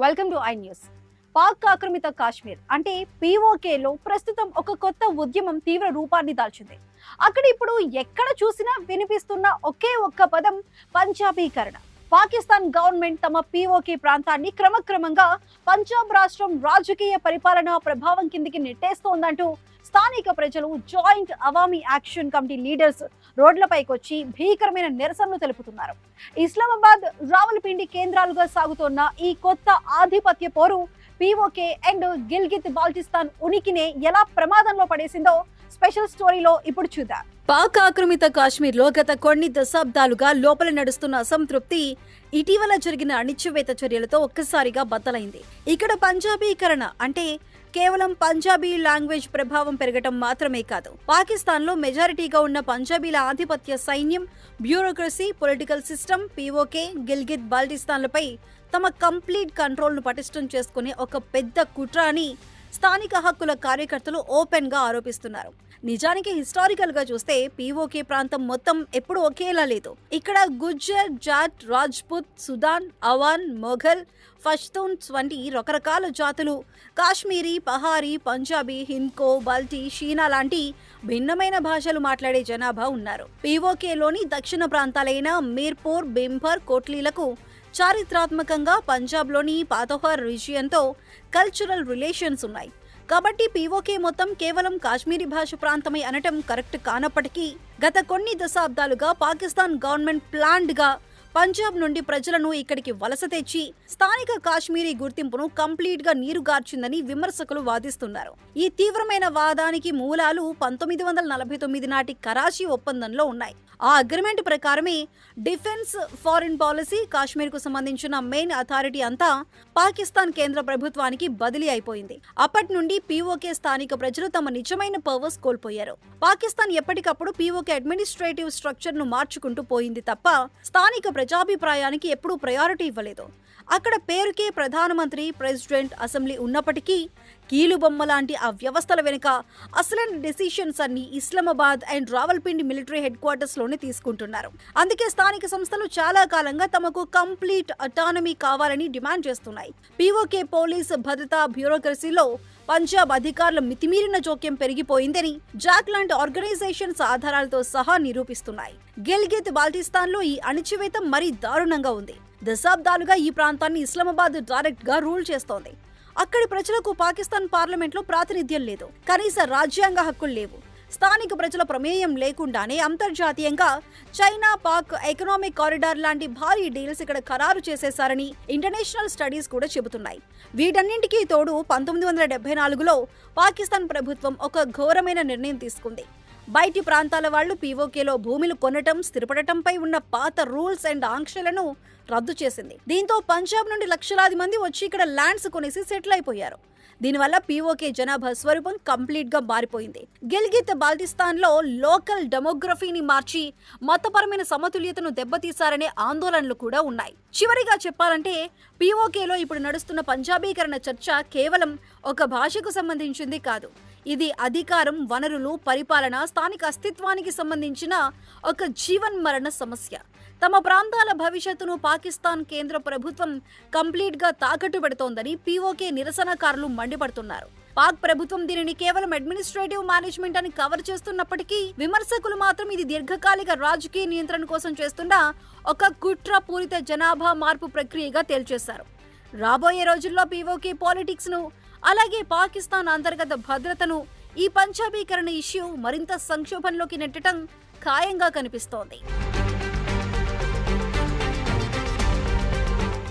Welcome to I news. Pak ఆక్రమిత కాశ్మీర్ అంటే పీఓకేలో ప్రస్తుతం ఒక కొత్త ఉద్యమం తీవ్ర రూపాన్ని దాల్చింది. అక్కడ ఇప్పుడు ఎక్కడ చూసినా వినిపిస్తున్న ఒకే ఒక్క పదం పంజాబీకరణ. పాకిస్తాన్ గవర్నమెంట్ తమ పీఓకే ప్రాంతాన్ని క్రమక్రమంగా పంజాబ్ రాష్ట్రం రాజకీయ పరిపాలన ప్రభావం కిందికి నెట్టేస్తోందంటూ స్థానిక ప్రజలు joint Awami action committee leaders రోడ్లపైకొచ్చి భీకరమైన నిరసనలు తెలుపుతున్నారు. ఇస్లామాబాద్, రావల్పిండి కేంద్రాలుగా సాగుతోన్న ఈ కొత్త ఆధిపత్య పోరు పీఓకే అండ్ గిల్గిత్ బాల్టిస్తాన్ ఉనికినే ఎలా ప్రమాదంలో పడేసిందో స్పెషల్ స్టోరీలో ఇప్పుడు చూద్దాం. పాక్ ఆక్రమిత కాశ్మీర్లో గత కొన్ని దశాబ్దాలుగా లోపల నడుస్తున్న అసంతృప్తి ఇటీవల జరిగిన అణిచివేత చర్యలతో ఒక్కసారిగా బద్దలైంది. ఇక్కడ పంజాబీకరణ అంటే కేవలం పంజాబీ లాంగ్వేజ్ ప్రభావం పెరగటం మాత్రమే కాదు, పాకిస్తాన్ లో మెజారిటీగా ఉన్న పంజాబీల ఆధిపత్య సైన్యం, bureaucracy, political system PoK, Gilgit బాల్టిస్తాన్లపై తమ కంప్లీట్ కంట్రోల్ ను పటిష్టం చేసుకునే ఒక పెద్ద కుట్ర అని స్థానిక హక్కుల కార్యకర్తలు ఓపెన్ గా ఆరోపిస్తున్నారు. నిజానికి హిస్టారికల్ గా చూస్తే పీఓకే ప్రాంతం మొత్తం ఎప్పుడు ఒకేలా లేదు. ఇక్కడ గుజ్జర్, జాట్, రాజ్పుత్, సుదాన్, అవాన్, మొఘల్, పష్తూన్స్ వంటి రకరకాల జాతులు, కాశ్మీరీ, పహారీ, పంజాబీ, హింద్కో, బల్టీ, షీనా లాంటి భిన్నమైన భాషలు మాట్లాడే జనాభా ఉన్నారు. పీఓకేలోని దక్షిణ ప్రాంతాలైన మీర్పూర్, బింభర్, కోట్లీలకు చారిత్రాత్మకంగా పంజాబ్లోని పాతోహర్ రీజియన్తో కల్చరల్ రిలేషన్స్ ఉన్నాయి. కాబట్టి పీఓకే మొత్తం కేవలం కాశ్మీరీ భాష ప్రాంతమే అనటం కరెక్ట్ కానప్పటికీ గత కొన్ని దశాబ్దాలుగా పాకిస్తాన్ గవర్నమెంట్ ప్లాన్డ్ గా పంజాబ్ నుండి ప్రజలను ఇక్కడికి వలస తెచ్చి స్థానిక కాశ్మీరీ గుర్తింపును కంప్లీట్ గా నీరుగార్చిందని విమర్శకులు వాదిస్తున్నారు. ఈ తీవ్రమైన వాదానికి మూలాలు 1949 నాటి కరాచీ ఒప్పందంలో ఉన్నాయి. ఆ అగ్రిమెంట్ ప్రకారమే డిఫెన్స్, ఫారిన్ పాలసీ, కాశ్మీర్ కు సంబంధించిన మెయిన్ అథారిటీ అంతా పాకిస్తాన్ కేంద్ర ప్రభుత్వానికి బదిలీ అయిపోయింది. అప్పటి నుండి పీఓకే స్థానిక ప్రజలు తమ నిజమైన పవర్స్ కోల్పోయారు. పాకిస్తాన్ ఎప్పటికప్పుడు పీఓకే అడ్మినిస్ట్రేటివ్ స్ట్రక్చర్ ను మార్చుకుంటూ పోయింది తప్ప స్థానిక ప్రజాభిప్రాయానికి ఎప్పుడూ ప్రయారిటీ ఇవ్వలేదు. అక్కడ పేరుకే ప్రధానమంత్రి, ప్రెసిడెంట్, అసెంబ్లీ ఉన్నప్పటికీ కీలుబొమ్మ లాంటి ఆ వ్యవస్థల వెనుక అసలైన డెసిషన్స్ అన్ని Islamabad and Rawalpindi military head quarters లోనే తీసుకుంటున్నారు. అందుకే స్థానిక సంస్థలు చాలా కాలంగా తమకు కంప్లీట్ అటానమీ కావాలని డిమాండ్ చేస్తున్నాయి. పీఓకే పోలీస్, భద్రతా, బ్యూరోక్రసీలో పంజాబ్ అధికారుల మితిమీరిన జోక్యం పెరిగిపోయిందని జాక్ లాంటి ఆర్గనైజేషన్స్ ఆధారాలతో సహా నిరూపిస్తున్నాయి. గిల్గిత్ బాల్టిస్తాన్ లో ఈ అణిచివేత మరీ దారుణంగా ఉంది. దశాబ్దాలుగా ఈ ప్రాంతాన్ని ఇస్లామాబాద్ డైరెక్ట్ గా రూల్ చేస్తోంది. అక్కడి ప్రజలకు పాకిస్తాన్ పార్లమెంట్ లో ప్రాతినిధ్యం లేదు, కనీస రాజ్యాంగ హక్కులు లేవు. స్థానిక ప్రజల ప్రమేయం లేకుండానే అంతర్జాతీయంగా చైనా, పాక్ ఎకనామిక్ కారిడార్ లాంటి భారీ డీల్స్ ఇక్కడ ఖరారు చేసేశారని ఇంటర్నేషనల్ స్టడీస్ కూడా చెబుతున్నాయి. వీటన్నింటికీ తోడు 1974లో పాకిస్తాన్ ప్రభుత్వం ఒక ఘోరమైన నిర్ణయం తీసుకుంది. బయటి ప్రాంతాల వాళ్లు పీఓకేలో భూములు కొనటం, స్థిరపడటంపై ఉన్న పాత రూల్స్ అండ్ ఆంక్షలను రద్దు చేసింది. దీంతో పంజాబ్ నుండి లక్షలాది మంది వచ్చి ఇక్కడ ల్యాండ్స్ కొనేసి సెటిల్ అయిపోయారు. దీనివల్ల పీఓకే జనాభా స్వరూపం కంప్లీట్ గా మారిపోయింది. గిల్గిత్ బాల్టిస్తాన్ లో లోకల్ డెమోగ్రఫీని మార్చి మతపరమైన సమతుల్యతను దెబ్బతీశారనే ఆందోళనలు కూడా ఉన్నాయి. చివరిగా చెప్పాలంటే పీఓకేలో ఇప్పుడు నడుస్తున్న పంజాబీకరణ చర్చ కేవలం ఒక భాషకు సంబంధించింది కాదు. ఇది అధికారం, వనరులు, పరిపాలన, స్థానిక అస్తిత్వానికి సంబంధించిన ఒక జీవన్మరణ సమస్య. తమ ప్రాంతాల భవిష్యత్తును పాకిస్తాన్ కేంద్ర ప్రభుత్వం కంప్లీట్ గా తాకట్టు పెడుతోందని పీఓకే నిరసనకారులు మండిపడుతున్నారు. పాక్ ప్రభుత్వం దీనిని కేవలం అడ్మినిస్ట్రేటివ్ మేనేజ్మెంట్ అని కవర్ చేస్తున్నప్పటికీ విమర్శకులు మాత్రం ఇది దీర్ఘకాలిక రాజకీయ నియంత్రణ కోసం చేస్తున్న ఒక కుట్ర పూరిత జనాభా మార్పు ప్రక్రియగా తేల్చేశారు. రాబోయే రోజుల్లో పీఓకే పాలిటిక్స్ ను, అలాగే పాకిస్తాన్ అంతర్గత భద్రతను ఈ పంజాబీకరణ ఇష్యూ మరింత సంక్షోభంలోకి నెట్టడం ఖాయంగా కనిపిస్తోంది.